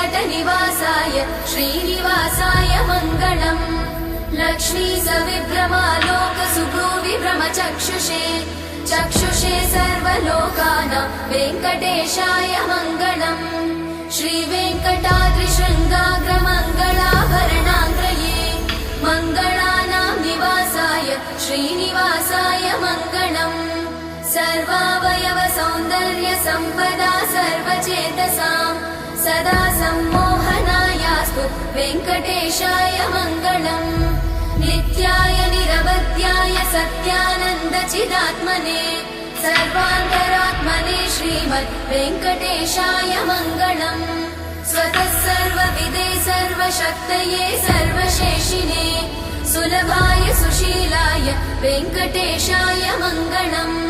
वेङ्कटनिवासाय श्रीनिवासाय मङ्गलम् लक्ष्मी सविभ्रमालोकसुभ्रूविभ्रमचक्षुषे चक्षुषे सर्वलोकानां वेङ्कटेशाय मङ्गलम् श्रीवेङ्कटाद्रिशृङ्गाग्रमङ्गलाभरणाङ्ग्रये मङ्गलानां निवासाय श्रीनिवासाय मङ्गलम् सर्वावयव सौन्दर्य सम्पदा सर्वचेतसां सदा सम्मोहनायास्तु वेङ्कटेशाय मङ्गलम् नित्याय निरवध्याय सत्यानन्दचिदात्मने सर्वान्तरात्मने श्रीमद् वेङ्कटेशाय मङ्गलम् स्वतः सर्वविदे सर्वशक्तये सर्वशेषिने सुलभाय सुशीलाय वेङ्कटेशाय मङ्गलम्।